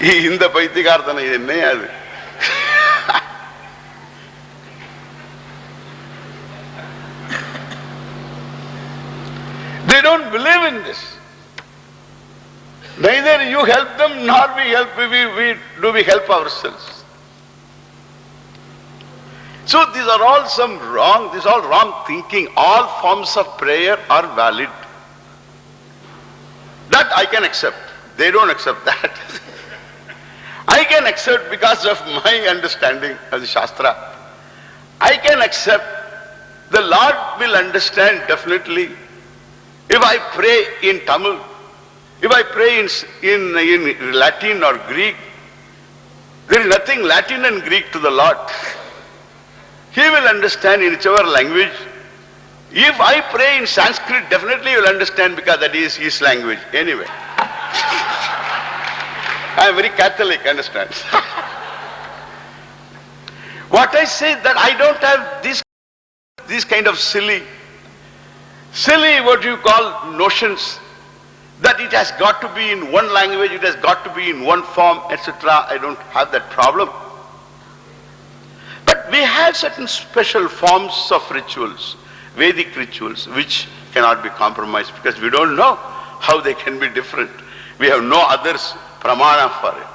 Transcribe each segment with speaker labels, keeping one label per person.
Speaker 1: இந்த பைத்தியக்காரத்தனை என்ன அது? They don't believe in this. Neither you help them nor we help ourselves. So these are all wrong thinking. All forms of prayer are valid. That I can accept. They don't accept that. I can accept because of my understanding of the Shastra. I can accept. The Lord will understand definitely. If I pray in Tamil, if I pray in Latin or Greek, there is nothing Latin and Greek to the Lord. He will understand in whichever language. If I pray in Sanskrit, definitely he will understand because that is his language. Anyway. I am very Catholic, understand? What I say that I don't have these kind of silly what you call notions that it has got to be in one language, it has got to be in one form, etc. I don't have that problem. But we have certain special forms of rituals, Vedic rituals, which cannot be compromised because we don't know how they can be different. We have no others pramana for it.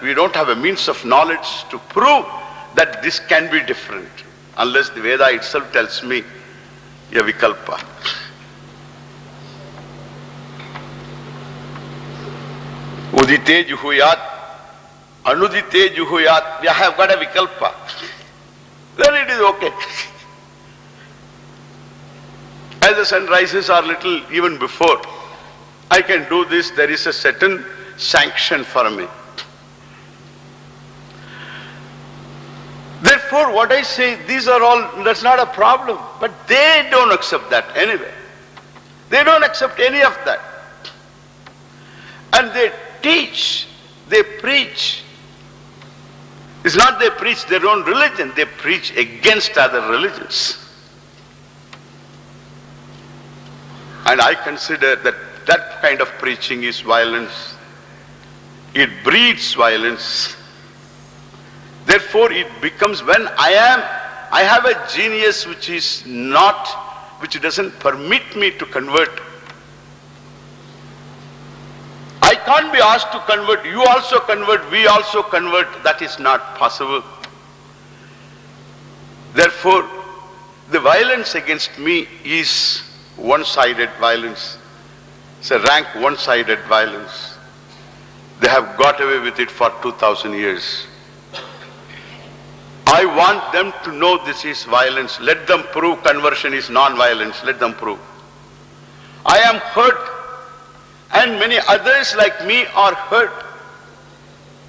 Speaker 1: We don't have a means of knowledge to prove that this can be different unless the Veda itself tells me a vikalpa. Udite juhuyat, anudite juhuyat, we have got a vikalpa. Then it is okay. As the sun rises or little even before, I can do this, there is a certain sanction for me. Therefore, what I say, these are all, that's not a problem. But they don't accept that anyway. They don't accept any of that. And they teach, they preach. It's not they preach their own religion, they preach against other religions. And I consider that kind of preaching is violence. It breeds violence. Therefore, it becomes when I have a genius which doesn't permit me to convert. I can't be asked to convert, you also convert, we also convert, that is not possible. Therefore, the violence against me is one-sided violence. It's a rank one-sided violence. They have got away with it for 2000 years. I want them to know this is violence. Let them prove conversion is non-violence. Let them prove. I am hurt, and many others like me are hurt.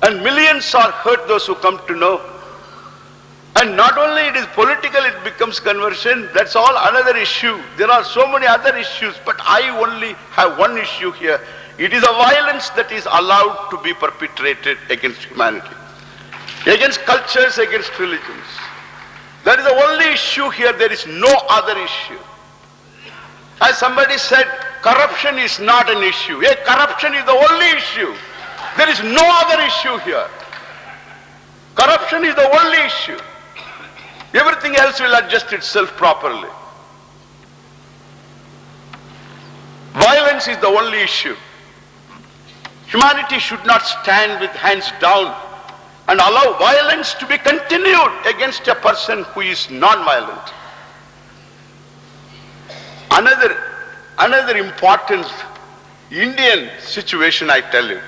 Speaker 1: And millions are hurt, those who come to know. And not only it is political, it becomes conversion, that's all another issue. There are so many other issues, but I only have one issue here. It is a violence that is allowed to be perpetrated against humanity, against cultures, against religions. That is the only issue here, there is no other issue. As somebody said, corruption is not an issue. Corruption is the only issue. There is no other issue here. Corruption is the only issue. Everything else will adjust itself properly. Violence is the only issue. Humanity should not stand with hands down and allow violence to be continued against a person who is non-violent. Another important Indian situation, I tell you.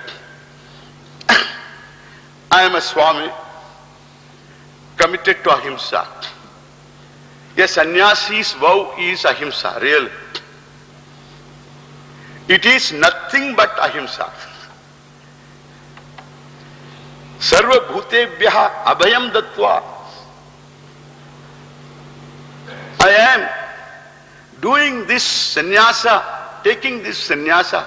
Speaker 1: I am a Swami, committed to ahimsa. A sannyasi's vow is ahimsa, really. It is nothing but ahimsa. Sarva bhutebhyaha abhayam dattva. I am doing this sannyasa, taking this sannyasa,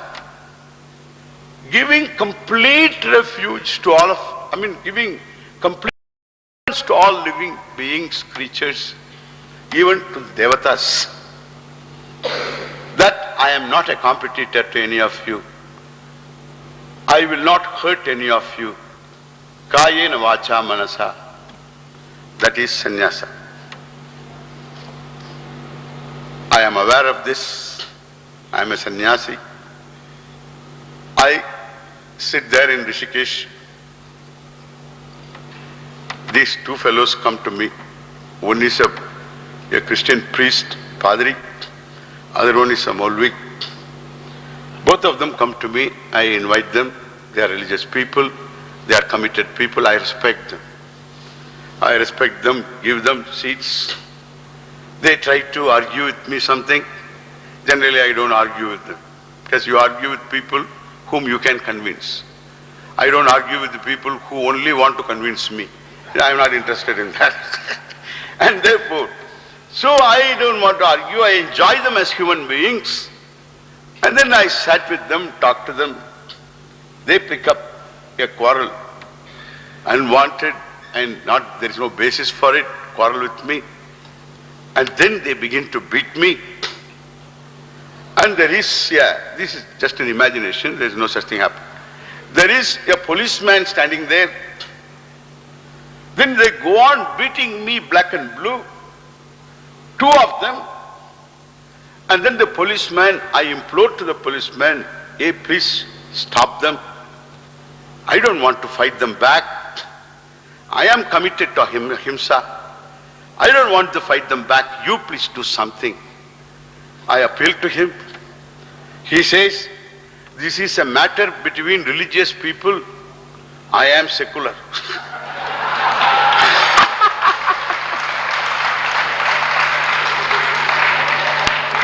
Speaker 1: giving complete refuge to giving complete to all living beings, creatures, even to devatas. That I am not a competitor to any of you. I will not hurt any of you. Kayena vacha manasa. That is sannyasa. I am aware of this. I am a sannyasi. I sit there in Rishikesh. These two fellows come to me. One is a Christian priest, Padri. Other one is a Maulvi. Both of them come to me. I invite them. They are religious people. They are committed people. I respect them. I respect them, give them seats. They try to argue with me something. Generally, I don't argue with them. Because you argue with people whom you can convince. I don't argue with the people who only want to convince me. I am not interested in that. And therefore, so I don't want to argue. I enjoy them as human beings. And then I sat with them, talked to them. They pick up a quarrel, unwanted, and not, there is no basis for it, quarrel with me. And then they begin to beat me. And there is, this is just an imagination, there is no such thing happen. There is a policeman standing there. Then they go on beating me black and blue, two of them. And then the policeman, I implored to the policeman, hey, please stop them. I don't want to fight them back. I am committed to himsa. I don't want to fight them back. You please do something. I appeal to him. He says, this is a matter between religious people. I am secular.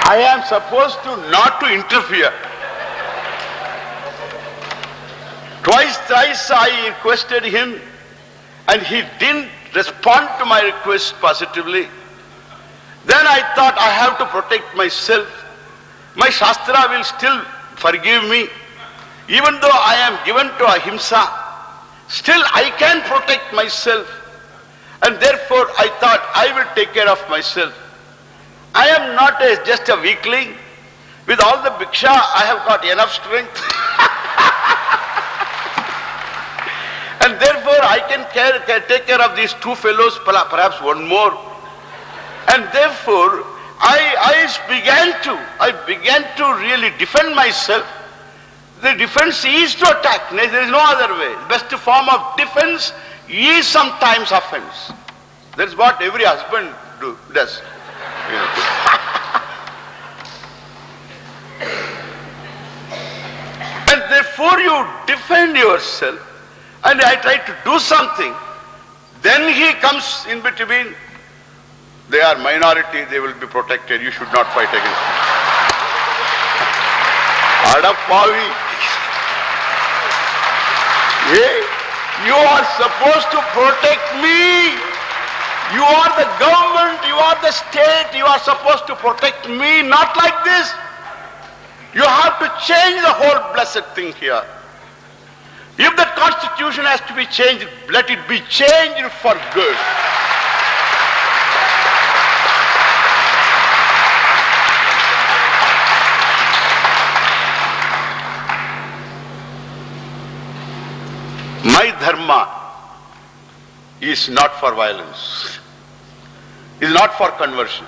Speaker 1: I am supposed to not to interfere. Twice, thrice I requested him, and he didn't respond to my request positively. Then I thought I have to protect myself. My Shastra will still forgive me. Even though I am given to ahimsa, still I can protect myself. And therefore I thought I will take care of myself. I am not just a weakling. With all the bhiksha, I have got enough strength. And therefore I can take care of these two fellows, perhaps one more. And therefore I began to really defend myself. The defense is to attack. There is no other way. The best form of defense is sometimes offense. That's what every husband does. You know. And therefore you defend yourself, and I try to do something. Then he comes in between. They are minority, they will be protected. You should not fight against them. Adapavi. Hey, you are supposed to protect me. You are the government, you are the state, you are supposed to protect me, not like this. You have to change the whole blessed thing here. If the constitution has to be changed, let it be changed for good. My dharma is not for violence, is not for conversion,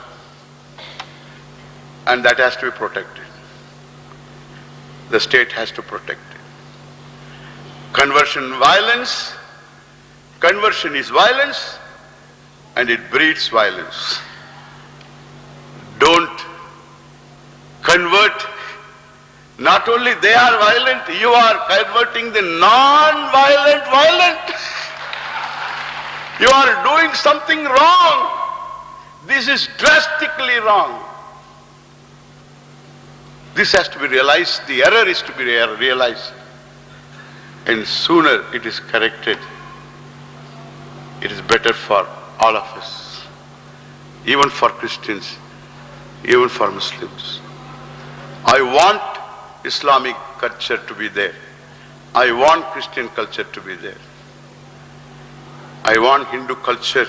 Speaker 1: and that has to be protected. The state has to protect it. Conversion is violence, and it breeds violence. Don't convert. Not only they are violent, you are converting the non-violent violent. You are doing something wrong. This is drastically wrong. This has to be realized. The error is to be realized. And sooner it is corrected, it is better for all of us. Even for Christians, even for Muslims. I want Islamic culture to be there. I want Christian culture to be there. I want Hindu culture,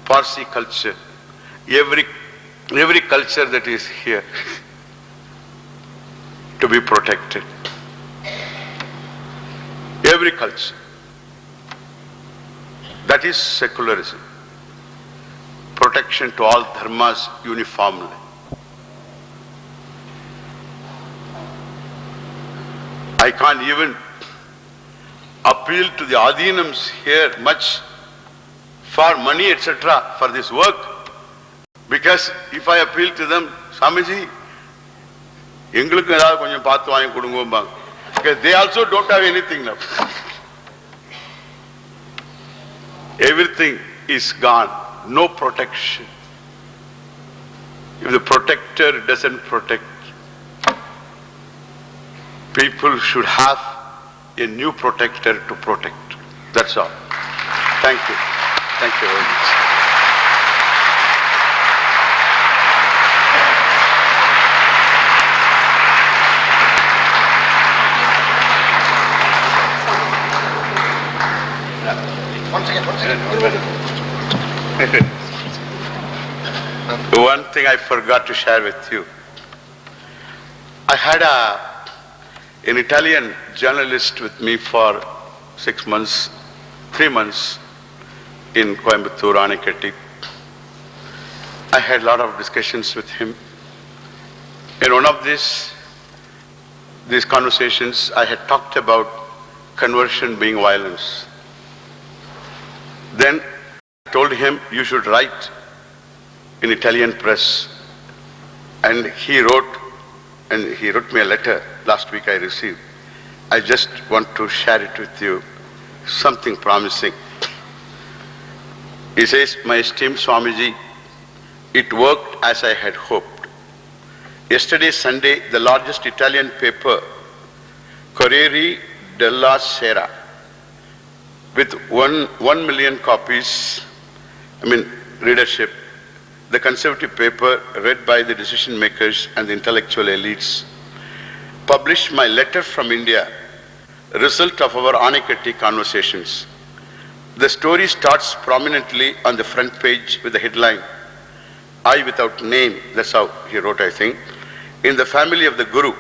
Speaker 1: Parsi culture, every culture that is here to be protected. every culture. That is secularism. Protection to all dharmas uniformly. I can't even appeal to the adhinams here much for money, etc., for this work, because if I appeal to them, Swamiji, எங்களுக்கு ஏதாவது கொஞ்சம் பார்த்து வாங்கி கொடுங்கம்பாங்க. Because they also don't have anything now. Everything is gone. No protection. If the protector doesn't protect, people should have a new protector to protect. That's all. Thank you. Thank you very much. One thing I forgot to share with you. I had an Italian journalist with me for 6 months, 3 months in Coimbatore, Anikatti. I had a lot of discussions with him. In one of these conversations, I had talked about conversion being violence. Then I told him, you should write in Italian press. And he wrote me a letter last week I received. I just want to share it with you, something promising. He says, my esteemed Swamiji, it worked as I had hoped. Yesterday, Sunday, the largest Italian paper, Corriere della Sera, with 1 million copies, readership, the conservative paper read by the decision makers and the intellectual elites, published my letter from India, result of our Anikatti conversations. The story starts prominently on the front page with the headline, I without name, that's how he wrote, I think, in the family of the Guru.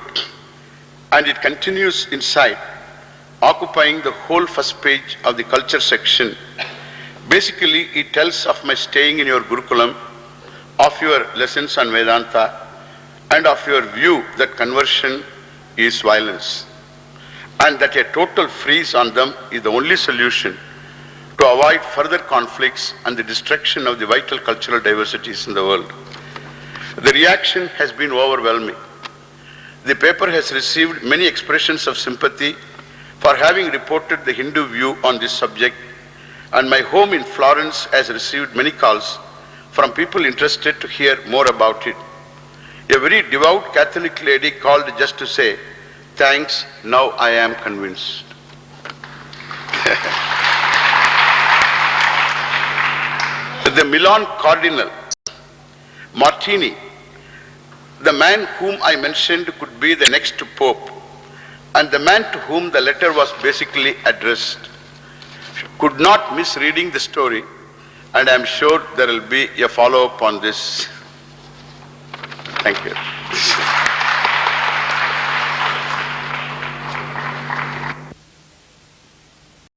Speaker 1: And it continues inside, occupying the whole first page of the culture section. Basically, it tells of my staying in your Gurukulam, of your lessons on Vedanta, and of your view that conversion is violence, and that a total freeze on them is the only solution to avoid further conflicts and the destruction of the vital cultural diversities in the world. The reaction has been overwhelming. The paper has received many expressions of sympathy for having reported the Hindu view on this subject, and my home in Florence has received many calls from people interested to hear more about it. A very devout Catholic lady called just to say, thanks, now I am convinced. The Milan Cardinal Martini, the man whom I mentioned could be the next Pope, and the man to whom the letter was basically addressed, could not miss reading the story, and I am sure there will be a follow-up on this. Thank you.